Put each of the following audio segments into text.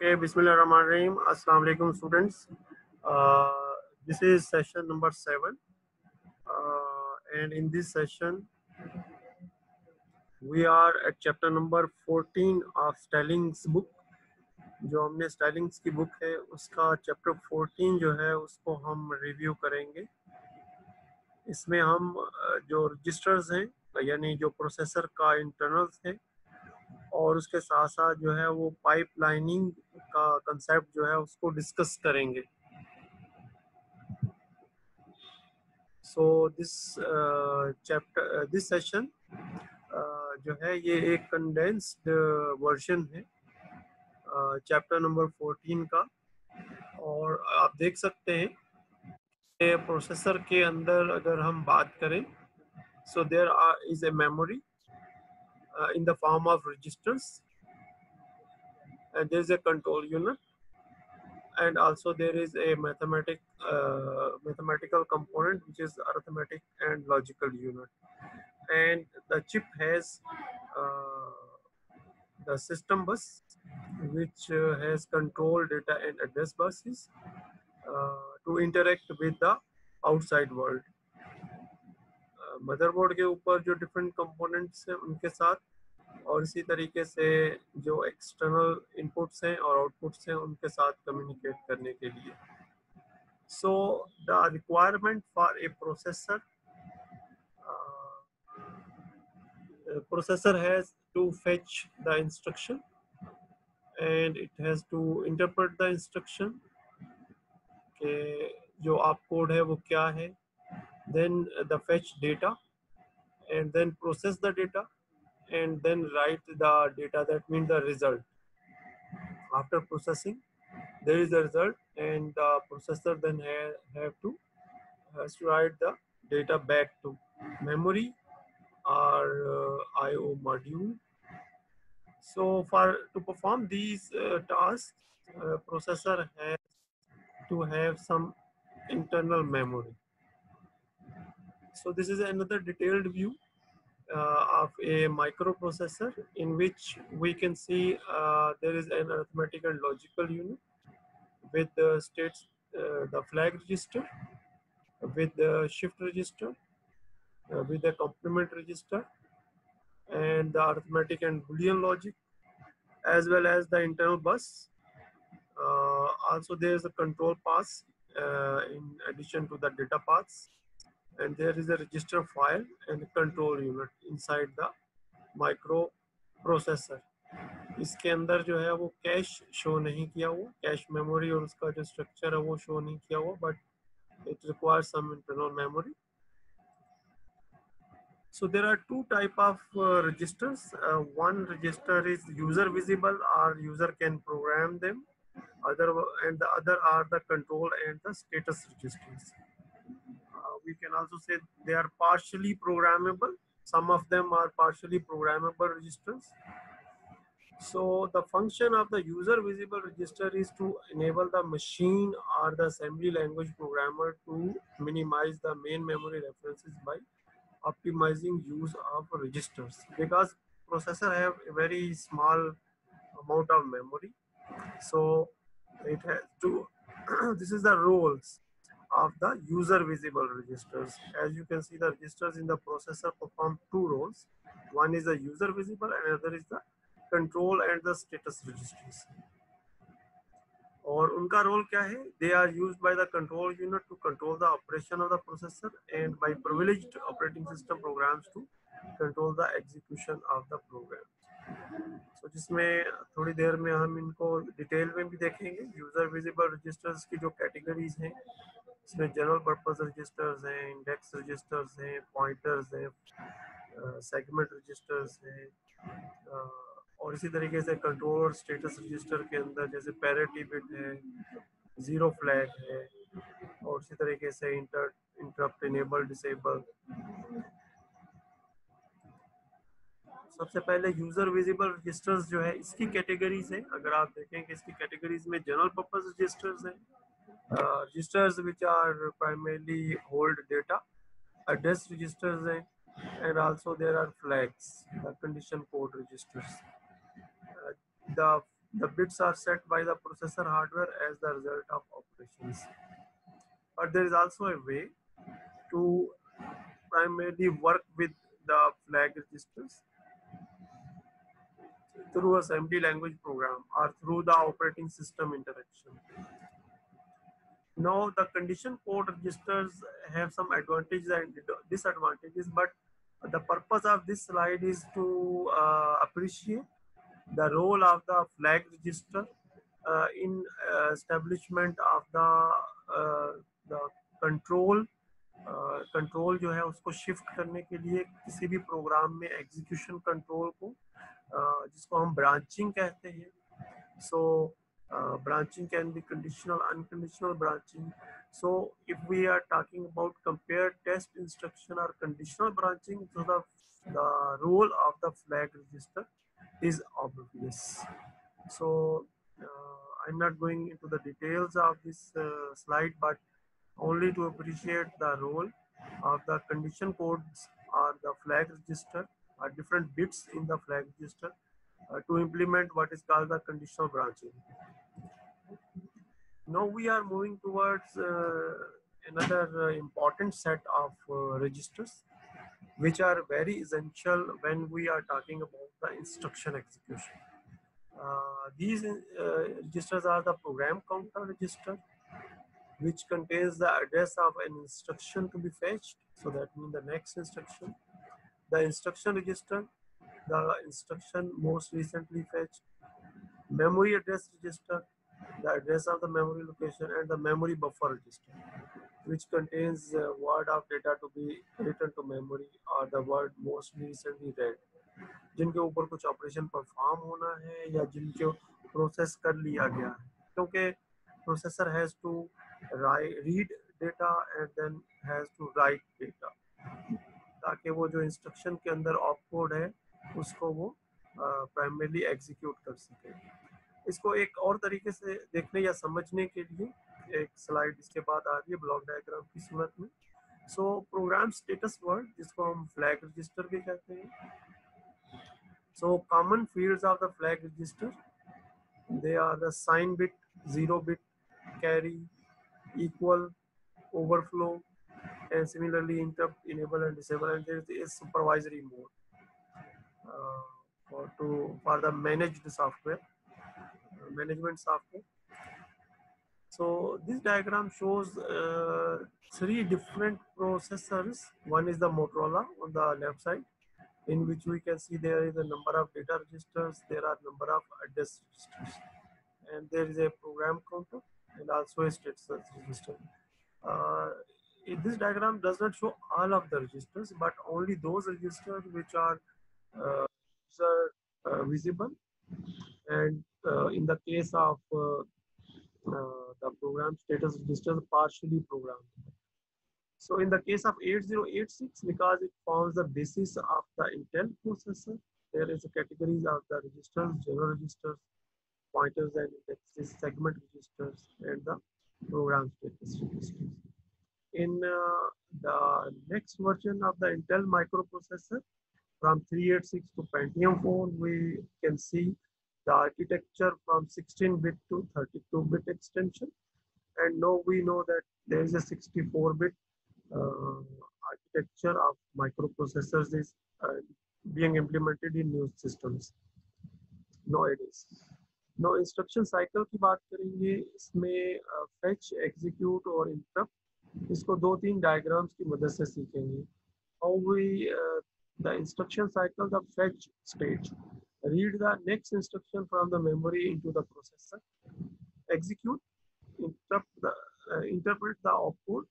Okay, Bismillahirrahmanirrahim. Assalamu alaikum, students. This is session number 7, and in this session, we are at chapter number 14 of Stallings book. जो हमने stylings की book है उसका chapter 14 जो है उसको हम रिव्यू करेंगे। इसमें हम जो रजिस्टर्स हैं यानी जो प्रोसेसर का इंटरनल्स है और उसके साथ साथ जो है वो पाइपलाइनिंग का कंसेप्ट जो है उसको डिस्कस करेंगे। So this chapter this session जो है ये एक कंडेंस्ड वर्जन है चैप्टर नंबर 14 का। और आप देख सकते हैं कि प्रोसेसर के अंदर अगर हम बात करें so there is a memory in the form of registers, and there is a control unit, and also there is a mathematical component which is arithmetic and logical unit, and the chip has the system bus which has control data and address buses to interact with the outside world. Motherboard के ऊपर जो different components हैं उनके साथ और इसी तरीके से जो एक्सटर्नल इनपुट्स हैं और आउटपुट्स हैं उनके साथ कम्युनिकेट करने के लिए। So the requirement for a processor has to fetch the instruction and it has to interpret the instruction के जो आप कोड है वो क्या है, then the fetch data and then process the data and then write the data, that means the result. After processing there is a result and the processor then has to write the data back to memory or IO module. So to perform these tasks processor has to have some internal memory. So this is another detailed view of a microprocessor in which we can see there is an arithmetic and logical unit with the states, the flag register, with the shift register, with the complement register, and the arithmetic and Boolean logic, as well as the internal bus. Also there is a control path in addition to the data paths, and there is a register file and control unit inside the microprocessor. इसके अंदर जो है वो cash show नहीं किया हुआ, cache memory और उसका जो स्ट्रक्चर है वो शो नहीं किया हुआ, but it requires some internal memory. So there are two type of registers. One register is user visible or user can program them. And the other are the control and the status registers. We can also say they are partially programmable. Some of them are partially programmable registers. So the function of the user visible register is to enable the machine or the assembly language programmer to minimize the main memory references by optimizing use of registers, because processor have a very small amount of memory, so it has to this is the roles of the user visible registers. As you can see, the registers in the processor perform two roles. One is the user visible and another is the control and the status registers. और उनका role क्या है? They are used by the control unit to control the operation of the processor and by privileged operating system programs to control the execution of the program. So जिसमें थोड़ी देर में हम इनको detail में भी देखेंगे. यूजर विजिबल रजिस्टर्स की जो कैटेगरीज हैं इसमें जनरल पर्पस रजिस्टर्स हैं, इंडेक्स रजिस्टर्स हैं, पॉइंटर्स हैं, सेगमेंट रजिस्टर्स हैं, और इसी तरीके से कंट्रोल और स्टेटस रजिस्टर के अंदर जैसे पैरिटी बिट है, जीरो फ्लैग है, और इसी तरीके से इंटरप्ट इनेबल डिसेबल. सबसे पहले यूजर विजिबल रजिस्टर्स जो है इसकी कैटेगरीज है. अगर आप देखें कि इसकी कैटेगरीज में जनरल पर्पस रजिस्टर्स हैं, registers which are primarily hold data, address registers हैं, and also there are flags, the condition code registers. The The bits are set by the processor hardware as the result of operations. But there is also a way to primarily work with the flag registers through assembly language program or through the operating system interaction. Now, the condition code registers have some advantages and disadvantages, but the purpose of this slide is to appreciate the role of the flag register in establishment of the control control जो है उसको shift करने के लिए किसी भी programme में execution control को जिसको हम ब्रांचिंग कहते हैं. So branching can be conditional, unconditional branching. So if we are talking about compare test instruction or conditional branching, so the role of the flag register is obvious. So I'm not going into the details of this slide, but only to appreciate the role of the condition codes or the flag register or different bits in the flag register to implement what is called the conditional branching. Now we are moving towards another important set of registers which are very essential when we are talking about the instruction execution. These registers are the program counter register, which contains the address of an instruction to be fetched. So that means the next instruction. The instruction register, the instruction most recently fetched. Memory address register, the address of the memory location, and the memory buffer register, which contains word of data to be written to memory or the word most recently read, जिनके ऊपर कुछ operation perform होना है या जिनको process कर लिया गया है, क्योंकि processor has to read data and then has to write data, ताकि वो जो इंस्ट्रक्शन के अंदर ऑप कोड है उसको वो प्राइमरीली एग्जीक्यूट कर सके. इसको एक और तरीके से देखने या समझने के लिए एक स्लाइड इसके बाद आ रही है ब्लॉक डायग्राम की सूरत में. सो प्रोग्राम स्टेटस वर्ड, जिसको हम फ्लैग रजिस्टर भी कहते हैं. So common fields of the flag register, they are the sign bit, 0 bit, carry, equal, overflow, and similarly interrupt, enable and disable, and there is supervisory mode for the managed software, management software. So this diagram shows 3 different processors. One is the Motorola on the left side, in which we can see there is a number of data registers, there are number of address registers, and there is a program counter and also a status register. This diagram does not show all of the registers, but only those registers which are visible. And in the case of the program status registers, partially programmed. So in the case of 8086, because it forms the basis of the Intel processor, there is a categories of the registers, general registers, pointers and indexes, segment registers, and the program status registers. In the next version of the Intel microprocessor, from 386 to Pentium 4, we can see the architecture from 16-bit to 32-bit extension. And now we know that there is a 64-bit architecture of microprocessors is being implemented in new systems nowadays. Now instruction cycle की बात करेंगे, इसमें fetch, execute और interrupt, इसको 2-3 diagrams की मदद से सीखेंगे. How we the instruction cycle, the fetch stage, read the next instruction from the memory into the processor, execute, interpret the output,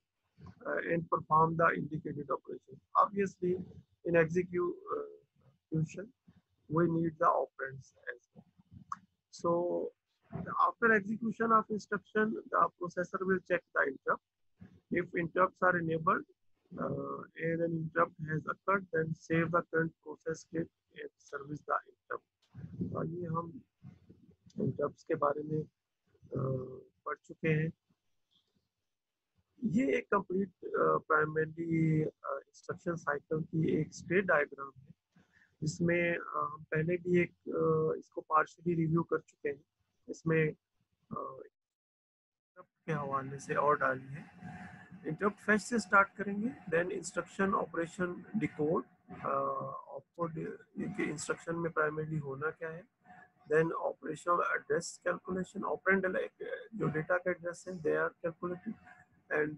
and perform the indicated operation. Obviously, in execution, we need the operands as well. So after execution of instruction, the processor will check the interrupt. If interrupts are enabled and an interrupt has occurred, then save the current process state and service the interrupt. ये हम interrupts के बारे में पढ़ चुके हैं. ये एक कंप्लीट प्राइमरी इंस्ट्रक्शन साइकिल की एक स्टेट डायग्राम है इसमें हम पहले भी एक इसको पार्शली रिव्यू कर चुके हैं। इसमें इंटरप्ट के हवाले से और डाली है। इंटरप्ट फेच से स्टार्ट करेंगे, then instruction operation decode, opcode के इंस्ट्रक्शन में प्राइमरी होना क्या है, then operational address calculation, operand जो डेटा का एड्रेस है they are calculated, and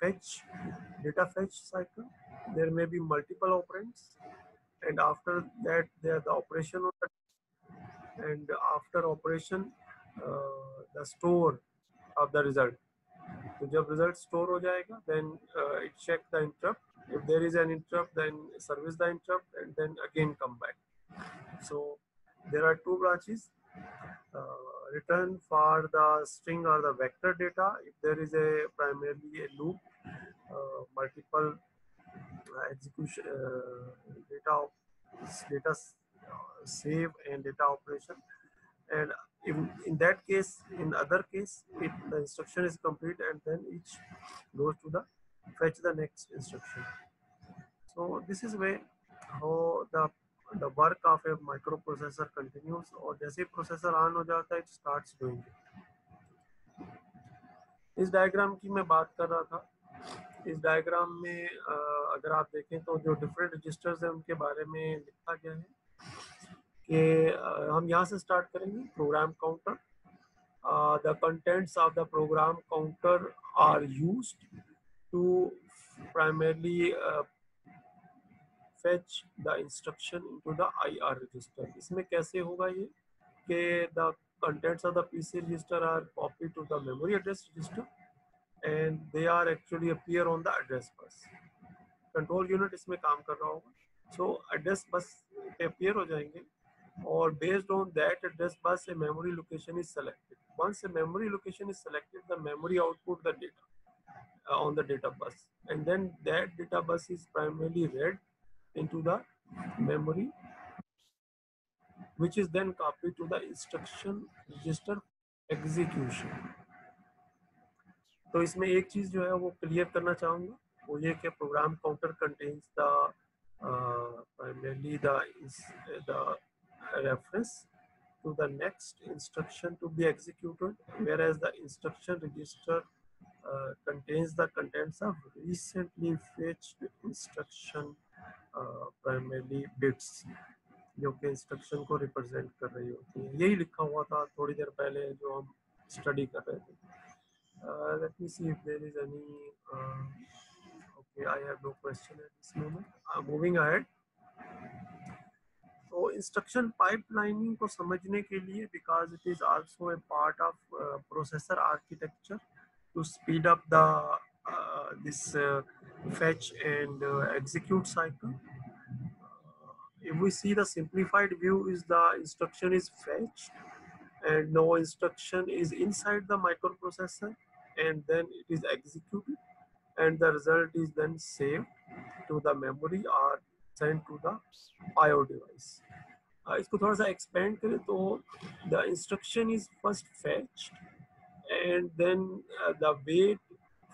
fetch data fetch cycle, there may be multiple operands, and after that there the operation of the, and after operation the store of the result. तो जब result store हो जाएगा, then it check the interrupt. If there is an interrupt, then service the interrupt and then again come back. So there are two branches. Return for the string or the vector data. If there is a primarily a loop, multiple execution data save and data operation, and in that case, in other case, the instruction is complete and then each goes to the fetch the next instruction. So this is way how the work of a microprocessor continues, और जैसे ही processor on हो जाता है it starts doing it. इस diagram की मैं बात कर रहा था। इस डायग्राम में अगर आप देखें तो जो डिफरेंट रजिस्टर्स हैं उनके बारे में लिखा गया है कि हम यहाँ से स्टार्ट करेंगे। Program counter, the contents of the program counter are used to primarily fetch the instruction into the IR register. इसमें कैसे होगा ये कि the contents of the PC register are copied to the memory address register and they are actually appear on the address bus. Control unit इसमें काम कर रहा होगा, so address bus पे appear हो जाएंगे और based on that address bus a memory location is selected. Once a memory location is selected, the memory output the data on the data bus, and then that data bus is primarily read into the memory, which is then copied to the instruction register execution. तो इसमें एक चीज जो है वो clear करना चाहूंगा, वो ये कि program counter contains the primarily the reference to the next instruction to be executed, whereas the instruction register contains the contents of recently fetched instruction primarily bits, जो कि इंस्ट्रक्शन को रिप्रेजेंट कर रही होती है। यही लिखा हुआ था थोड़ी देर पहले जो हम स्टडी कर रहे थे। Let me see if there is any okay, I have no question at this moment. Moving ahead, तो इंस्ट्रक्शन पाइपलाइनिंग को समझने के लिए, because it is also a part of processor architecture to speed up the this fetch and execute cycle. If we see the simplified view is the instruction is fetched and no instruction is inside the microprocessor, and then it is executed and the result is then saved to the memory or sent to the IO device. इसको थोड़ा सा expand करें तो the instruction is first fetched and then the wait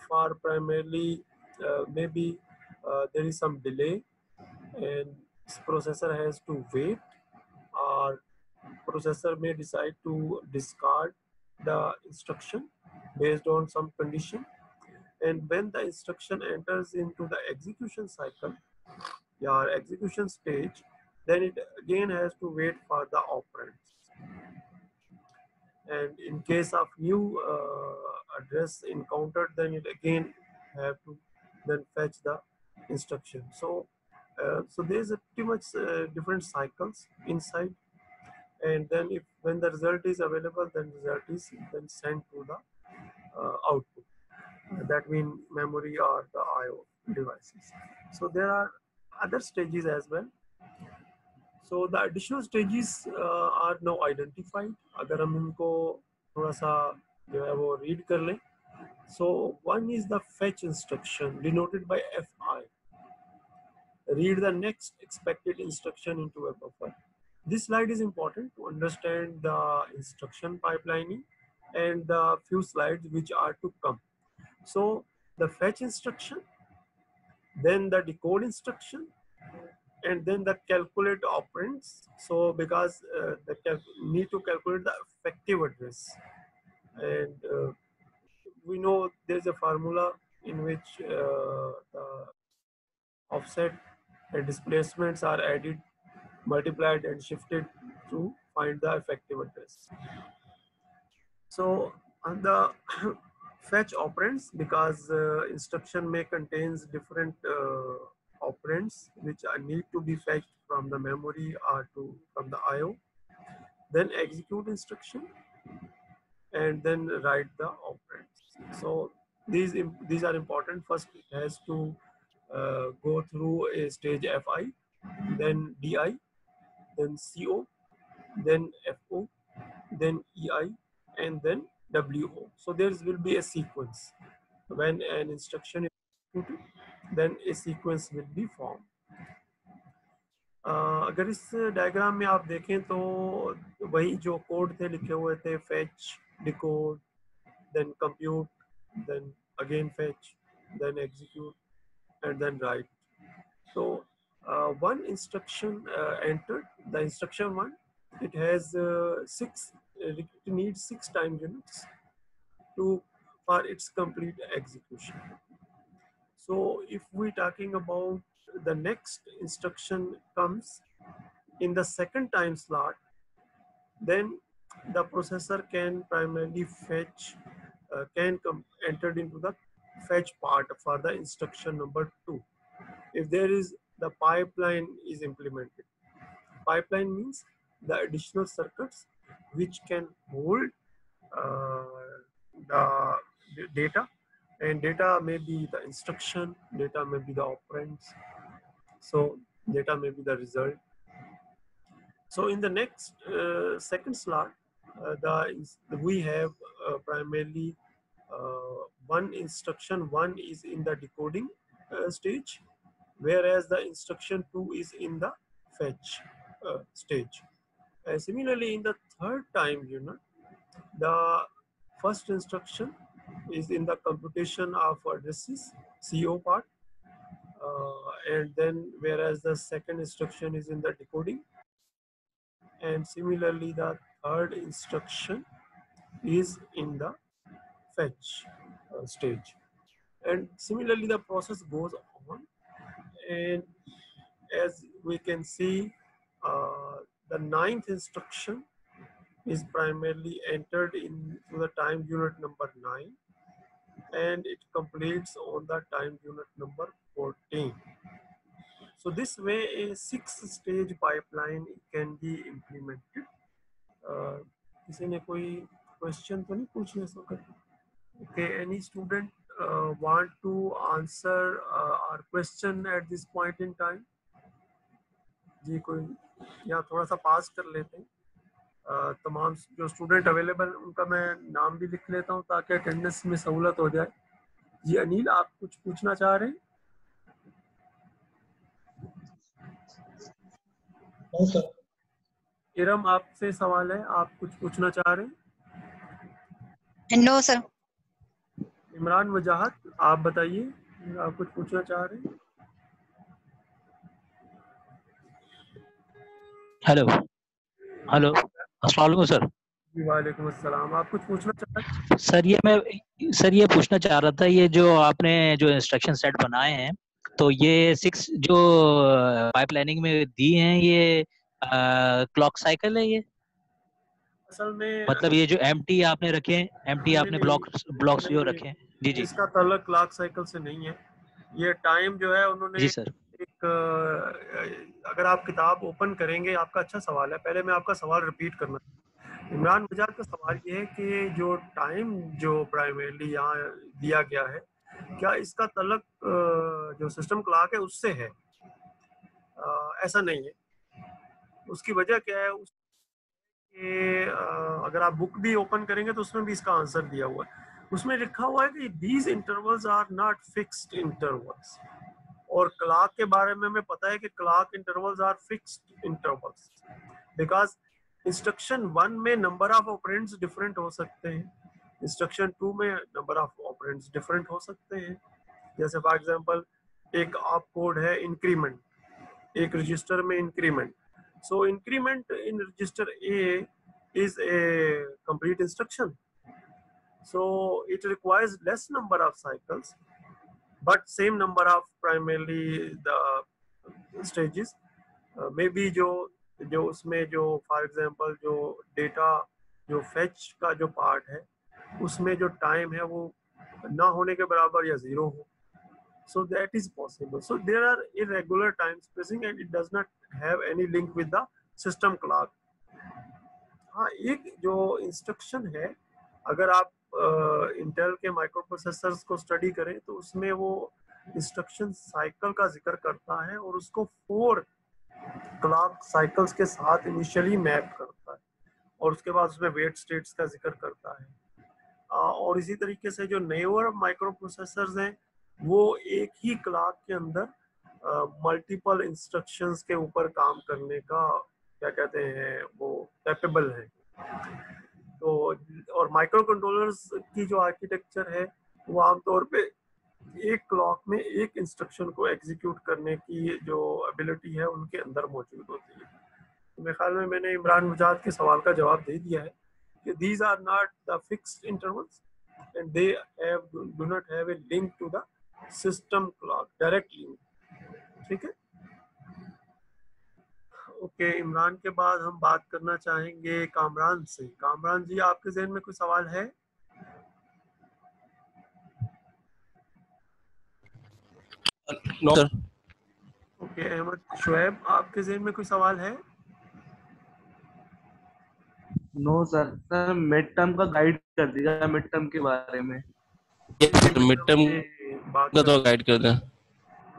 for primarily maybe there is some delay and processor has to wait, or processor may decide to discard the instruction based on some condition, and when the instruction enters into the execution cycle or execution stage, then it again has to wait for the operands, and in case of new address encountered, then it again have to then fetch the instruction. So so there's a pretty much different cycles inside, and then if when the result is available, then result is then sent to the output, that mean memory or the IO devices. So there are other stages as well. So the additional stages are now identified. अगर हम इनको थोड़ा सा जो है वो read कर लें. So one is the fetch instruction denoted by FI. Read the next expected instruction into a buffer. This slide is important to understand the instruction pipelining and the few slides which are to come. So the fetch instruction, then the decode instruction, and then the calculate operands. So because need to calculate the effective address, and we know there's a formula in which the offset and displacements are added, multiplied and shifted to find the effective address. So on the fetch operands, because instruction may contains different operands which need to be fetched from the memory or from the IO, then execute instruction, and then write the operands. So these are important. First, it has to go through a stage FI, then DI, then CO, then FO, then EI, and then WO. So there will be a sequence. When an instruction is executed, then a sequence will be formed. अगर इस diagram में आप देखें तो वही जो code थे लिखे हुए थे, fetch, decode, then compute, then again fetch, then execute, and then write. So one instruction entered, the instruction one, it has it needs 6 time units for its complete execution. So if we're talking about the next instruction comes in the second time slot, then the processor can primarily fetch, entered into the fetch part for the instruction number 2. If there is the pipeline is implemented. Pipeline means the additional circuits which can hold the data, and data may be the instruction, data may be the operands, so data may be the result. So in the next second slot, we have primarily one instruction, one is in the decoding stage, whereas the instruction 2 is in the fetch stage. Similarly, in the third time unit, the first instruction is in the computation of addresses, CO part, and then whereas the second instruction is in the decoding, and similarly the third instruction is in the fetch stage. And similarly the process goes on, and as we can see, the ninth instruction is primarily entered into the time unit number 9, and it completes on the time unit number 14. So this way a 6-stage pipeline can be implemented. किसी ने कोई question तो नहीं पूछने इस वक्त? Okay, any student want to answer our question at this point in time? जी कोई यहाँ थोड़ा सा पास कर लेते हैं. तमाम जो स्टूडेंट अवेलेबल उनका मैं नाम भी लिख लेता हूँ ताकि अटेंडेंस में सहूलत हो जाए. जी अनिल, आप कुछ पूछना चाह रहे हैं? No sir. इरम, आपसे सवाल है, आप कुछ पूछना चाह रहे हैं? No sir. इमरान वजाहत, आप बताइए, आप कुछ पूछना चाह रहे हैं? हेलो हेलो, अस्सलाम वालेकुम सर. जी वालेकुम अस्सलाम. आप कुछ पूछना चाह रहे हैं? सर ये पूछना चाह रहा था, ये जो आपने जो इंस्ट्रक्शन सेट बनाए हैं, तो ये 6 जो पाइपलाइनिंग में दी हैं, ये क्लॉक साइकिल है ये? असल में मतलब ये जो एमटी आपने रखे हैं, एमटी आपने ब्लॉक्स जो रखे हैं, जी जी, इसका ताल्लुक क्लॉक साइकिल से नहीं है. ये टाइम जो है उन्होंने जी सर. एक अगर आप किताब ओपन करेंगे, आपका अच्छा सवाल है, पहले मैं आपका सवाल रिपीट करना. इमरान वजाहत का सवाल ये है कि जो टाइम जो प्राइमरीली यहाँ दिया गया है, क्या इसका ताल्लुक जो सिस्टम क्लॉक है उससे है? ऐसा नहीं है. उसकी वजह क्या है? अगर आप बुक भी ओपन करेंगे तो उसमें भी इसका आंसर दिया हुआ है. उसमें लिखा हुआ है कि these intervals are not fixed intervals, और क्लॉक के बारे में हमें पता है कि clock intervals are fixed intervals, because instruction 1 में नंबर ऑफ ऑपरेंड्स डिफरेंट हो सकते हैं, इंस्ट्रक्शन 2 में नंबर ऑफ ऑपरेंड्स डिफरेंट हो सकते हैं. जैसे फॉर एग्जांपल एक ऑप कोड है इंक्रीमेंट, एक रजिस्टर में increment. So increment in register A is a complete instruction. So it requires less number of cycles, but same number of primarily the stages. Maybe जो उसमें जो for example जो data जो fetch का जो part है उसमें जो टाइम है वो ना होने के बराबर या जीरो हो. So that is possible. So there are irregular time spacing and it does not have any link with the system clock. हाँ, एक जो इंस्ट्रक्शन है, अगर आप इंटेल के माइक्रो प्रोसेसर्स को स्टडी करें तो उसमें वो इंस्ट्रक्शन साइकिल का जिक्र करता है और उसको 4 क्लॉक साइकिल्स के साथ इनिशियली मैप करता है और उसके बाद उसमें वेट स्टेट्स का जिक्र करता है. और इसी तरीके से जो नेवर माइक्रो प्रोसेसर्स हैं वो एक ही क्लॉक के अंदर मल्टीपल इंस्ट्रक्शंस के ऊपर काम करने का क्या कहते हैं वो कैपेबल है. तो और माइक्रो कंट्रोलर्स की जो आर्किटेक्चर है वो आमतौर पे एक क्लॉक में एक इंस्ट्रक्शन को एग्जीक्यूट करने की जो एबिलिटी है उनके अंदर मौजूद होती है. तो मेरे ख्याल में मैंने इमरान मुजाद के सवाल का जवाब दे दिया है कि these are not the fixed intervals and they do not have a link to the system clock direct link. ठीक है. ओके, इमरान के बाद हम बात करना चाहेंगे कामरान से. कामरान जी, आपके ज़हन में कोई सवाल है? No sir. Okay, Ahmed Shoaib, आपके ज़हन में कोई सवाल है? No sir. Sir mid term का गाइड कर दीजिएगा, मिड टर्म के बारे में. मिड टर्म का तो गाइड कर दें.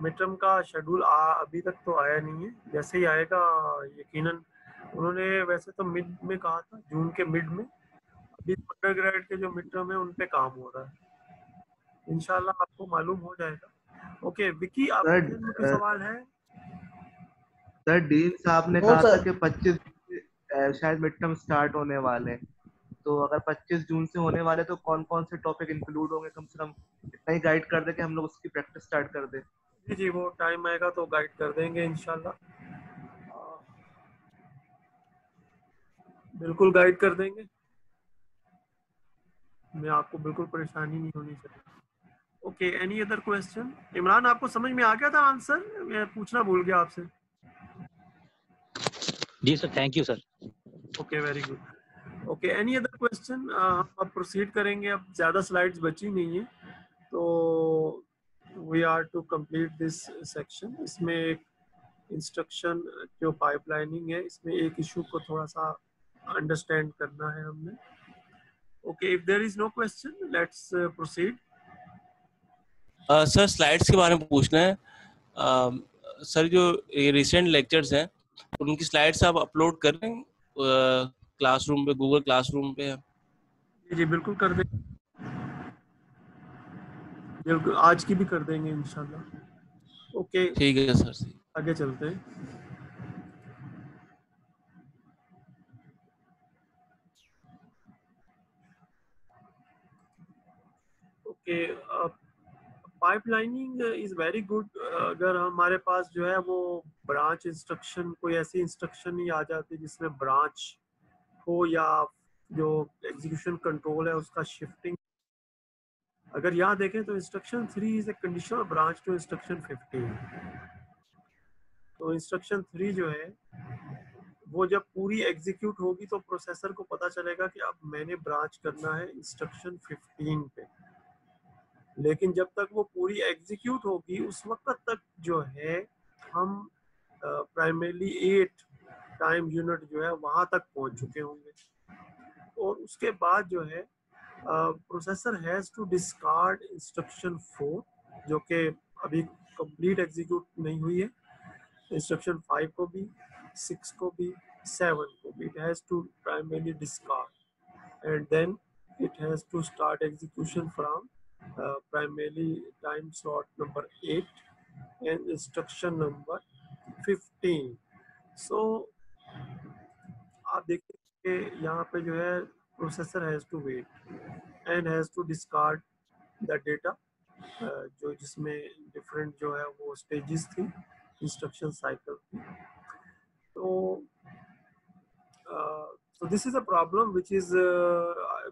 मिड टर्म का शेड्यूल अभी तक तो आया नहीं है, जैसे ही आएगा यकीनन. उन्होंने वैसे तो मिड में कहा था, जून के मिड में. अभी अंडर ग्रेड के जो मिड टर्म है उन पे काम हो रहा है. इंशाल्लाह आपको मालूम हो जाएगा. ओके विकी, आपके ज़हन में कोई सवाल है? सर डीन साहब ने कहा था कि 25 शायद मिड टर्म स्टार्ट होने वाले हैं. तो अगर 25 जून से होने वाले तो कौन कौन से टॉपिक इंक्लूड होंगे, कम से कम इतना ही गाइड कर दे कि हम लोग उसकी प्रैक्टिस स्टार्ट कर दें. जी जी, वो टाइम आएगा तो गाइड कर देंगे इंशाल्लाह. बिल्कुल गाइड कर देंगे. मैं आपको बिल्कुल परेशानी नहीं होनी चाहिए. Okay, any other question? Imran, आपको समझ में आ गया था आंसर? मैं पूछना भूल गया आपसे. जी sir, thank you sir. Okay, very good. Okay, any other question? हम अब प्रोसीड करेंगे. अब ज़्यादा स्लाइड्स बची नहीं है तो we are to complete this section. इसमें एक इंस्ट्रक्शन जो पाइपलाइनिंग है इसमें एक इशू को थोड़ा सा अंडरस्टैंड करना है हमने. Okay, if there is no question let's proceed. Sir slides के बारे में पूछना है. सर जो ये रिसेंट लेक्चर्स हैं उनकी स्लाइड्स आप अपलोड कर रहे हैं क्लासरूम पे, गूगल क्लासरूम पे? जी जी, बिल्कुल कर देंगे. बिल्कुल, आज की भी कर देंगे इंशाल्लाह. ओके, ठीक है सर. आगे चलते हैं. Okay, pipelining is very good. अगर हमारे पास जो है वो ब्रांच इंस्ट्रक्शन, कोई ऐसी इंस्ट्रक्शन ही आ जाती जिसमें ब्रांच हो या जो एग्जीक्यूशन कंट्रोल है उसका शिफ्टिंग. अगर यहाँ देखें तो instruction 3 is a conditional branch to instruction 15. तो इंस्ट्रक्शन 3 जो है वो जब पूरी एग्जीक्यूट होगी तो प्रोसेसर को पता चलेगा कि अब मैंने ब्रांच करना है इंस्ट्रक्शन 15 पे. लेकिन जब तक वो पूरी एग्जीक्यूट होगी उस वक्त तक जो है हम प्राइमरीली 8 टाइम यूनिट जो है वहाँ तक पहुँच चुके होंगे. और उसके बाद जो है processor has to discard instruction 4 जो कि अभी कंप्लीट एग्जीक्यूट नहीं हुई है. इंस्ट्रक्शन 5 को भी, 6 को भी, 7 को भी. It has to primarily discard and then it has to start execution from primarily time slot number 8 and instruction number 15. So आप देखिए कि यहाँ पे जो है processor has to wait and has to discard the data जो जिसमें different जो है वो स्टेजेस थी. Instruction cycle. तो so this is a problem which is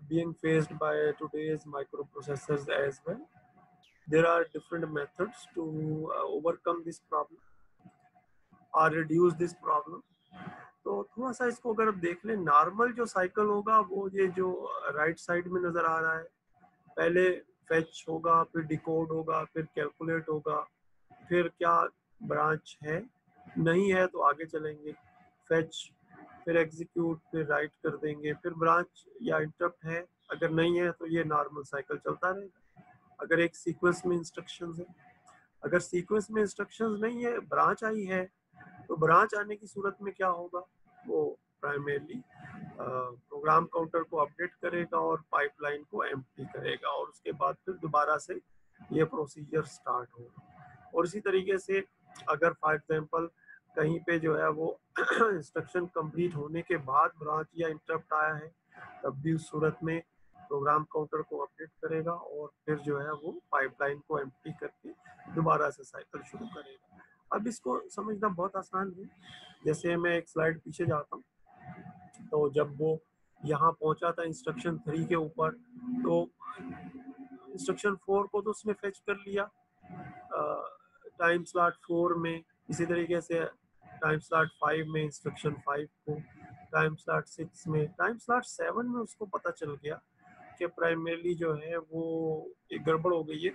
being faced by today's microprocessors as well. There are different methods to overcome this problem or reduce this problem. तो थोड़ा सा इसको अगर आप देख लें, नॉर्मल जो साइकिल होगा वो ये जो राइट साइड में नजर आ रहा है, पहले फेच होगा, फिर डिकोड होगा, फिर कैलकुलेट होगा, फिर क्या ब्रांच है, नहीं है तो आगे चलेंगे, फेच, फिर एग्जीक्यूट, फिर राइट कर देंगे, फिर ब्रांच या इंटरप्ट है, अगर नहीं है तो ये नॉर्मल साइकिल चलता रहेगा। अगर एक सीक्वेंस में इंस्ट्रक्शंस है, अगर सीक्वेंस में इंस्ट्रक्शंस नहीं है, ब्रांच आई है, तो ब्रांच आने की सूरत में क्या होगा, वो प्राइमरली प्रोग्राम काउंटर को अपडेट करेगा और पाइपलाइन को एम्प्टी करेगा, और उसके बाद फिर दोबारा से ये प्रोसीजर स्टार्ट होगा। और इसी तरीके से अगर फॉर एग्जांपल कहीं पे जो है वो इंस्ट्रक्शन कंप्लीट होने के बाद ब्रांच या इंटरप्ट आया है, तब भी उस सूरत में प्रोग्राम काउंटर को अपडेट करेगा और फिर जो है वो पाइपलाइन को एम्प्टी करके दोबारा से साइकिल शुरू करेगा। अब इसको समझना बहुत आसान है। जैसे मैं एक स्लाइड पीछे जाता हूँ, तो जब वो यहाँ पहुंचा था इंस्ट्रक्शन 3 के ऊपर, तो इंस्ट्रक्शन 4 को तो उसने फेच कर लिया टाइम स्लॉट 4 में, इसी तरीके से टाइम स्लॉट 5 में इंस्ट्रक्शन 5 को, टाइम स्लॉट 6 में, टाइम स्लॉट 7 में उसको पता चल गया कि प्राइमरली जो है वो एक गड़बड़ हो गई है,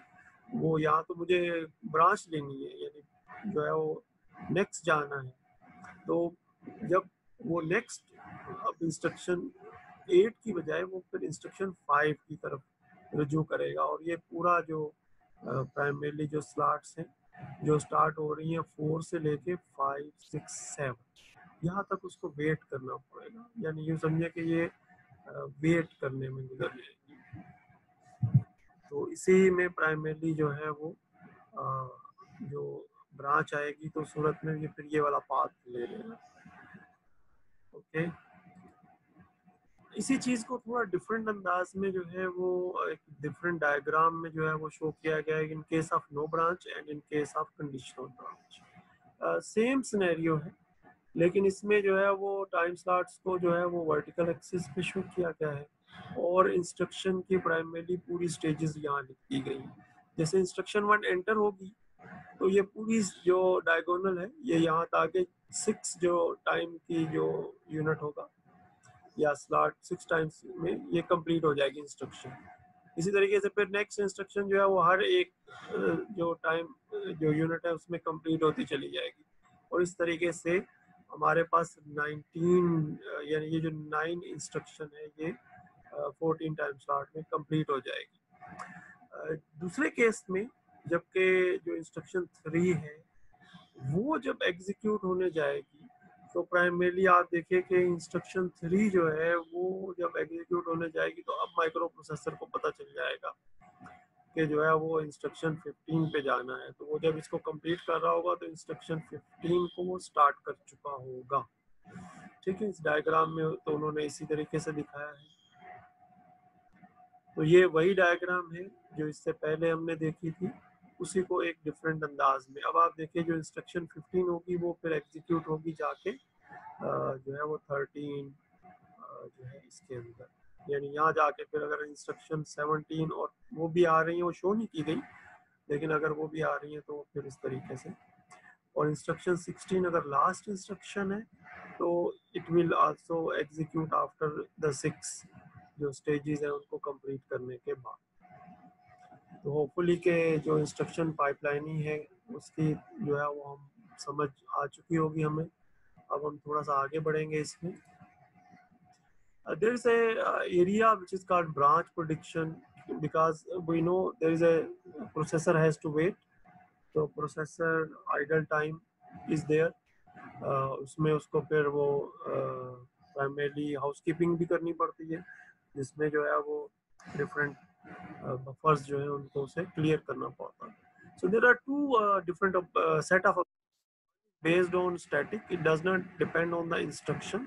वो यहाँ तो मुझे ब्रांच लेनी है, यानी जो है वो नेक्स्ट जाना है। तो जब वो नेक्स्ट अब इंस्ट्रक्शन 8 की बजाय वो फिर इंस्ट्रक्शन 5 की तरफ रजू करेगा, और ये पूरा जो प्राइमरली जो स्लॉट्स हैं जो स्टार्ट हो रही हैं 4 से लेके 5, 6, 7, यहाँ तक उसको वेट करना पड़ेगा, यानी यूँ समझे कि ये वेट करने में गुजर जाएगी। तो इसी में प्राइमरली जो है वो जो ब्रांच आएगी तो सूरत में ये फिर ये वाला पाथ ले लेगा। ओके, इसी चीज को थोड़ा डिफरेंट अंदाज में जो है वो एक डिफरेंट डायग्राम में जो है वो शो किया गया है, in case of no branch and in case of conditional branch. Same scenario है, लेकिन इसमें जो है वो टाइम स्लॉट्स को जो है वो वर्टिकल एक्सिस पे शो किया गया है, और इंस्ट्रक्शन की प्राइमरली पूरी स्टेजेस यहाँ लिख दी गई हैं। जैसे इंस्ट्रक्शन 1 एंटर होगी तो ये पूरी जो डायगोनल है ये यहाँ ताकि 6 जो टाइम की जो यूनिट होगा या स्लॉट 6 टाइम्स में ये कंप्लीट हो जाएगी इंस्ट्रक्शन। इसी तरीके से फिर नेक्स्ट इंस्ट्रक्शन जो है वो हर एक जो टाइम जो यूनिट है उसमें कंप्लीट होती चली जाएगी, और इस तरीके से हमारे पास 19 यानी ये जो 9 इंस्ट्रक्शन है ये 14 टाइम स्लॉट में कंप्लीट हो जाएगी। दूसरे केस में जबकि जो इंस्ट्रक्शन 3 है वो जब एग्जीक्यूट होने जाएगी तो प्राइमरली आप देखिए कि इंस्ट्रक्शन 3 जो है वो जब एग्जीक्यूट होने जाएगी तो अब माइक्रो प्रोसेसर को पता चल जाएगा कि जो है वो इंस्ट्रक्शन 15 पे जाना है, तो वो जब इसको कंप्लीट कर रहा होगा तो इंस्ट्रक्शन 15 को वो स्टार्ट कर चुका होगा। ठीक है, इस डायग्राम में तो उन्होंने इसी तरीके से दिखाया है। तो ये वही डायग्राम है जो इससे पहले हमने देखी थी, उसी को एक डिफरेंट अंदाज में। अब आप देखिए जो इंस्ट्रक्शन 15 होगी वो फिर एग्जीक्यूट होगी जाके जो है वो 13 जो है इसके अंदर, यानी यहाँ जाके फिर अगर इंस्ट्रक्शन 17 और वो भी आ रही है, वो शो नहीं की गई, लेकिन अगर वो भी आ रही है तो फिर इस तरीके से, और इंस्ट्रक्शन 16 अगर लास्ट इंस्ट्रक्शन है तो it will also execute after the 6 जो स्टेजेस है उनको कंप्लीट करने के बाद। तो होपफुली के जो इंस्ट्रक्शन पाइपलाइनिंग है उसकी जो है वो हम समझ आ चुकी होगी हमें। अब हम थोड़ा सा आगे बढ़ेंगे इसमें। There is a area which is called branch prediction, because we know there is a processor has to wait, तो processor idle time is there, उसमें उसको फिर वो प्राइमरली हाउसकीपिंग भी करनी पड़ती है, जिसमें जो है वो डिफरेंट बफर्स जो है उनको उसे क्लियर करना पड़ता है। So there are two different set of based on static, it does not depend on the instruction,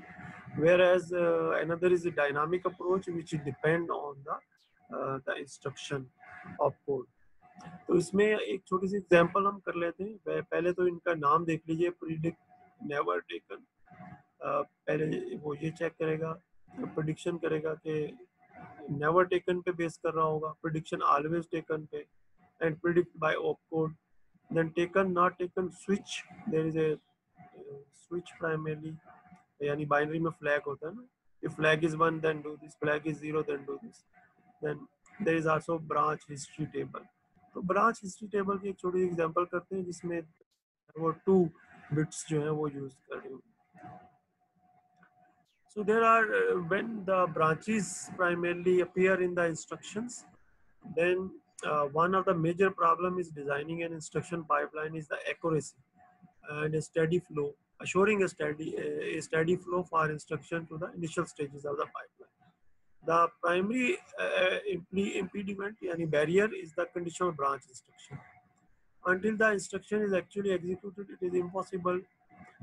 whereas another is a dynamic approach which depend on the instruction of code. तो इसमें एक छोटी सी example हम कर लेते हैं। पहले तो इनका नाम देख लीजिए, प्रिडिक्ट, नेवर टेकन। पहले वो ये चेक करेगा, प्रिडिक्शन करेगा कि नेवर टेकन पे बेस कर रहा होगा, प्रिडिक्शन ऑलवेज टेकन पे, and predict by opcode, then taken not taken, switch, there is a switch primarily, यानी बाइनरी में फ्लैग होता है ना, if flag is 1 then do this, flag is 0 then do this, then there is also branch history table। तो branch history table की एक छोटी example करते हैं जिसमें वो 2 बिट्स जो है वो यूज कर रहे हैं। So there are when the branches primarily appear in the instructions, then one of the major problem is designing an instruction pipeline is the accuracy and a steady flow, assuring a steady flow for instruction to the initial stages of the pipeline। The primary impediment yani barrier is the conditional branch instruction। Until the instruction is actually executed, it is impossible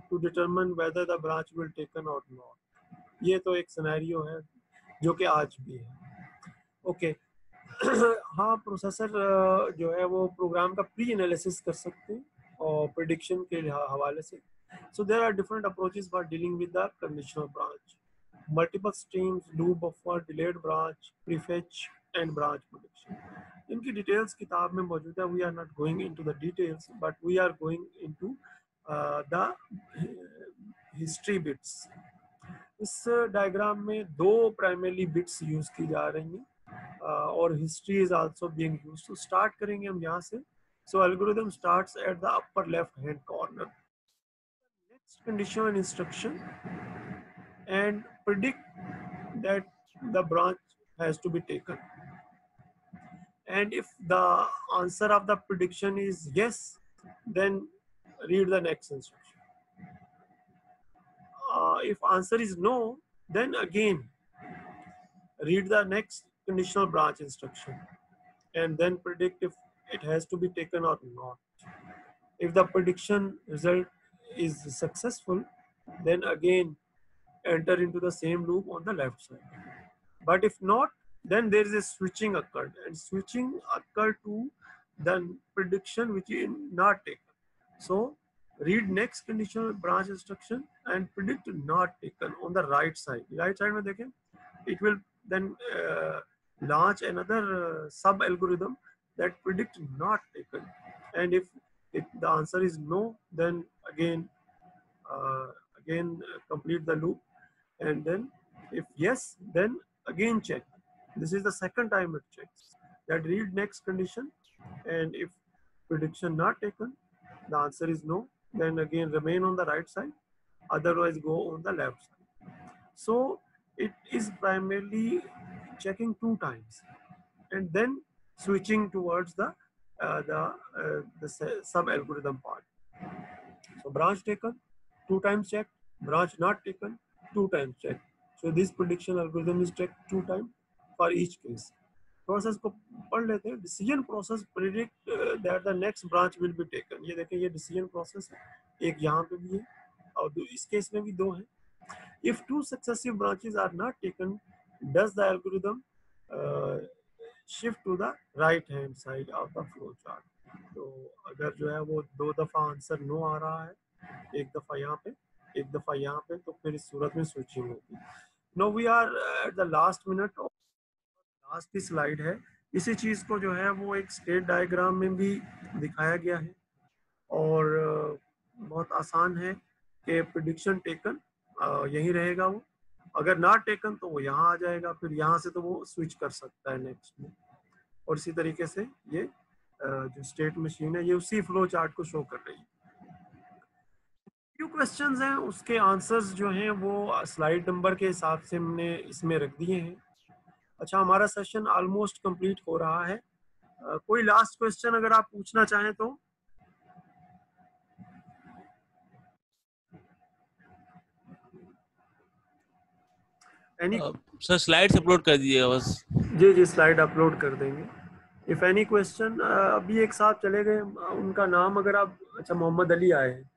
to determine whether the branch will taken or not। ये तो एक scenario है जो कि आज भी है। Okay हाँ, प्रोसेसर जो है वो प्रोग्राम का प्री एनालिसिस कर सकते हैं और प्रेडिक्शन के हवाले से। So there are different approaches for dealing with the conditional branch, multiple streams, loop buffer, delayed branch, prefetch and branch prediction. इनकी डिटेल्स किताब में मौजूद है। We are not going into the details but we are going into the history bits. इस diagram में 2 primary bits use की जा रही हैं और history is also being used. तो स्टार्ट करेंगे हम यहाँ से। So algorithm starts at the upper left hand corner, next condition instruction and predict that the branch has to be taken, and if the answer of the prediction is yes then read the next instruction. If answer is no, then again read the next conditional branch instruction and then predict if it has to be taken or not. If the prediction result is successful, then again enter into the same loop on the left side. But if not, then there is a switching occurred, and switching occurred to the prediction which is not taken. So read next conditional branch instruction and predict not taken on the right side। Right side में देखें, it will then launch another sub algorithm that predict not taken, and if the answer is no, then again complete the loop, and then if yes, then again check. This is the second time it checks that read next condition, and if prediction not taken, the answer is no, then again remain on the right side, otherwise go on the left side। So it is primarily checking 2 times and then switching towards the sub algorithm part। So branch taken 2 times checked, branch not taken 2 times checked। So this prediction algorithm is checked 2 times for each case। Process को पढ़ लेते हैं। Decision process predict that the next branch will be taken. ये देखें, ये decision process है, एक यहाँ पे भी है और इस केस में भी 2 हैं। If 2 successive branches are not taken, does the algorithm shift to the right hand side of the flow chart. तो अगर जो है वो 2 दफा आंसर नो आ रहा है, एक दफा यहाँ पे, एक दफा यहाँ पे, तो फिर इस सूरत में स्विचिंग होगी। No we are at the last minute, last की स्लाइड है। इसी चीज को जो है वो एक स्टेट डायग्राम में भी दिखाया गया है और बहुत आसान है कि प्रेडिक्शन टेकन यही रहेगा, वो अगर नॉट टेकन तो वो यहाँ आ जाएगा, फिर यहाँ से तो वो स्विच कर सकता है नेक्स्ट में। और इसी तरीके से ये जो स्टेट मशीन है ये उसी फ्लो चार्ट को शो कर रही है। few क्वेश्चंस हैं, उसके आंसर्स जो हैं वो स्लाइड नंबर के हिसाब से हमने इसमें रख दिए हैं। अच्छा, हमारा सेशन ऑलमोस्ट कंप्लीट हो रहा है। कोई लास्ट क्वेश्चन अगर आप पूछना चाहें तो? एनी सर स्लाइड्स अपलोड कर दीजिएगा बस। जी स्लाइड अपलोड कर देंगे। इफ एनी क्वेश्चन, अभी एक साथ चले गए उनका नाम अगर आप, अच्छा मोहम्मद अली आए हैं।